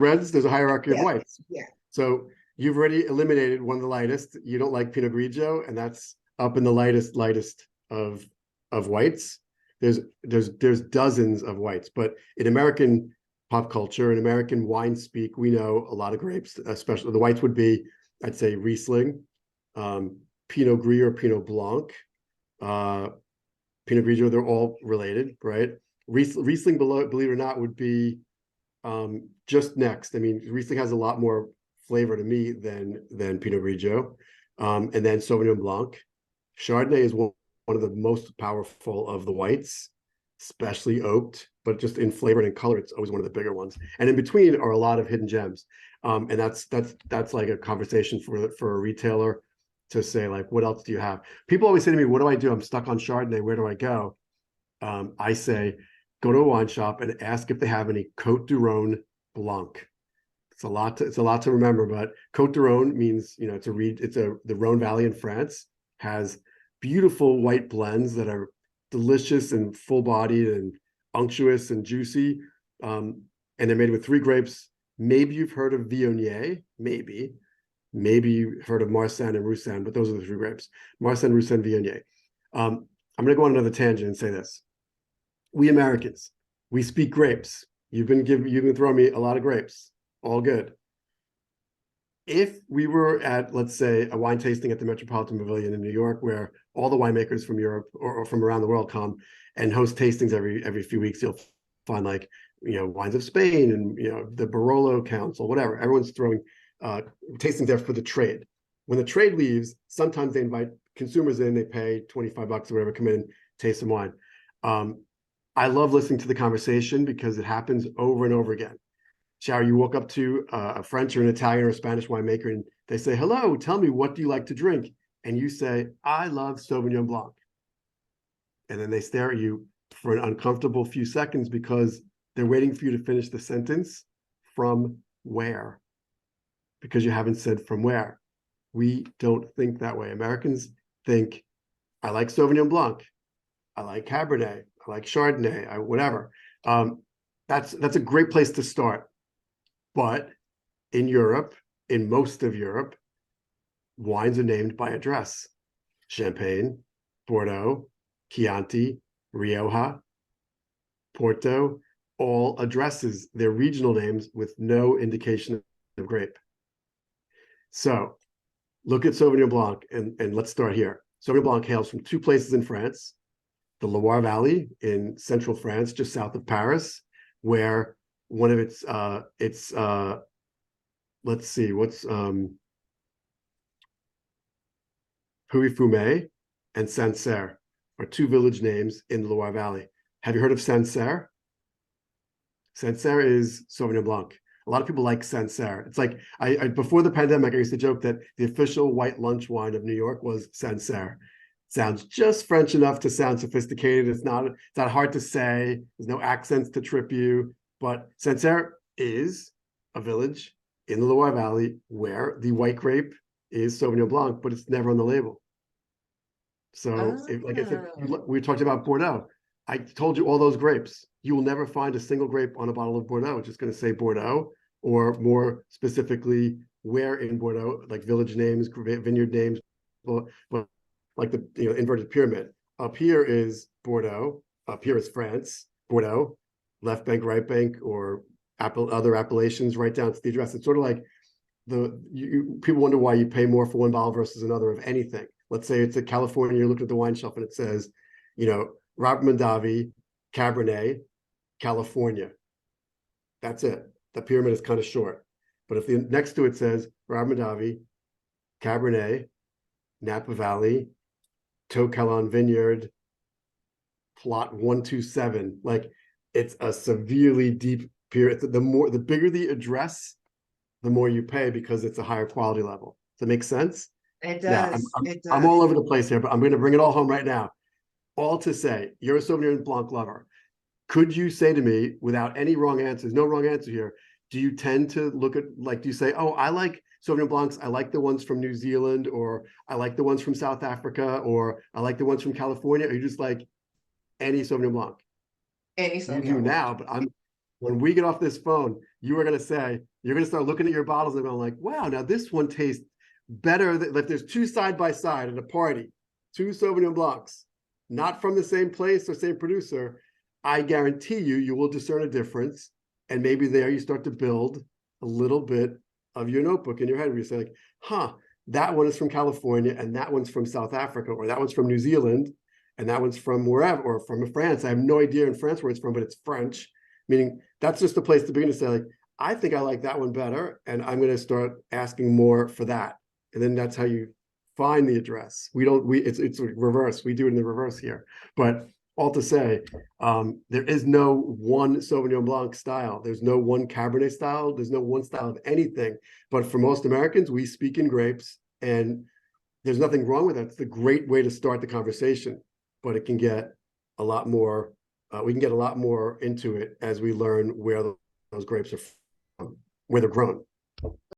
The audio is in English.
reds, there's a hierarchy of Yeah, whites. yeah. So you've already eliminated one of the lightest. You don't like Pinot Grigio, and that's up in the lightest of whites. There's dozens of whites, but in American pop culture, in American wine speak, we know a lot of grapes, especially the whites would be, I'd say, Riesling, Pinot Gris or Pinot Blanc, uh, Pinot Grigio. They're all related, right? Riesling, believe it or not, would be just next. I mean, Riesling has a lot more flavor to me than Pinot Grigio, and then Sauvignon Blanc. Chardonnay is one of the most powerful of the whites, especially oaked, but just in flavor and in color, it's always one of the bigger ones. And in between are a lot of hidden gems, and that's like a conversation for a retailer to say, like, what else do you have? People always say to me, "What do I do? I'm stuck on Chardonnay. Where do I go?" I say, go to a wine shop and ask if they have any Côte du Rhône Blanc. It's a lot to remember, but Côte du Rhône means, the Rhone Valley in France has beautiful white blends that are delicious and full-bodied and unctuous and juicy. And they're made with three grapes. Maybe you've heard of Viognier, maybe. Maybe you heard of Marsanne and Roussanne, but those are the three grapes. Marsanne, Roussanne, Viognier. I'm going to go on another tangent and say this. We Americans, we speak grapes. You've been throwing me a lot of grapes. All good. If we were at, let's say, a wine tasting at the Metropolitan Pavilion in New York, where all the winemakers from Europe or from around the world come and host tastings every few weeks, you'll find, like, wines of Spain and the Barolo Council, whatever. Everyone's throwing tastings there for the trade. When the trade leaves, sometimes they invite consumers in. They pay $25 or whatever, come in and taste some wine. I love listening to the conversation because it happens over and over again. Shower, you walk up to a French or an Italian or a Spanish winemaker and they say, "Hello, tell me, what do you like to drink?" And you say, "I love Sauvignon Blanc." And then they stare at you for an uncomfortable few seconds because they're waiting for you to finish the sentence. From where? Because you haven't said from where. We don't think that way. Americans think, I like Sauvignon Blanc, I like Cabernet, I like Chardonnay, whatever. That's a great place to start. But in Europe, in most of Europe, wines are named by address. Champagne, Bordeaux, Chianti, Rioja, Porto, all addresses their regional names with no indication of grape. So look at Sauvignon Blanc, and let's start here. Sauvignon Blanc hails from two places in France: the Loire Valley in central France, just south of Paris, where one of its let's see, what's Puy-Fumé and Sancerre are two village names in the Loire Valley. Have you heard of Sancerre? Sancerre is Sauvignon Blanc. A lot of people like Sancerre. It's like, I before the pandemic, I used to joke that the official white lunch wine of New York was Sancerre. Sounds just French enough to sound sophisticated. It's not hard to say. There's no accents to trip you. But Sancerre is a village in the Loire Valley where the white grape is Sauvignon Blanc, but it's never on the label. So, like I said, we talked about Bordeaux. I told you all those grapes. You will never find a single grape on a bottle of Bordeaux. It's just going to say Bordeaux, or more specifically, where in Bordeaux, like village names, vineyard names, but like the inverted pyramid. Up here is Bordeaux. Up here is France, Bordeaux, left bank, right bank, or other appellations right down to the address. It's sort of like people wonder why you pay more for one bottle versus another of anything. Let's say it's a California, you're looking at the wine shelf and it says, Robert Mondavi, Cabernet, California. That's it. The pyramid is kind of short. But if next to it says Robert Mondavi, Cabernet, Napa Valley, Toquelin Vineyard, plot 127, like, it's a severely deep pyramid. The bigger the address, the more you pay because it's a higher quality level. Does that make sense? It Yeah, does. It I'm all does. over the place here, but I'm going to bring it all home right now. All to say, you're a Sauvignon Blanc lover. Could you say to me, without any wrong answers, no wrong answer here, do you tend to look at, like, do you say, oh, I like Sauvignon Blancs, I like the ones from New Zealand, or I like the ones from South Africa, or I like the ones from California, or you just like any Sauvignon Blanc? Any You do Sauvignon Blanc. now, but when we get off this phone, you are going to say, you're going to start looking at your bottles and going like, wow, now this one tastes better. If there's two side by side at a party, two Sauvignon Blancs, not from the same place or same producer, I guarantee you will discern a difference. And maybe there you start to build a little bit of your notebook in your head where you say like, huh, that one is from California and that one's from South Africa, or that one's from New Zealand and that one's from wherever, or from France. I have no idea in France where it's from, but it's French. Meaning that's just a place to begin to say like, I think I like that one better, and I'm going to start asking more for that. And then that's how you find the address. It's reverse. We do it in the reverse here. But all to say, there is no one Sauvignon Blanc style. There's no one Cabernet style. There's no one style of anything. But for most Americans, we speak in grapes, and there's nothing wrong with that. It's a great way to start the conversation, but it can get a lot more. We can get a lot more into it as we learn where those grapes are from, where they're grown.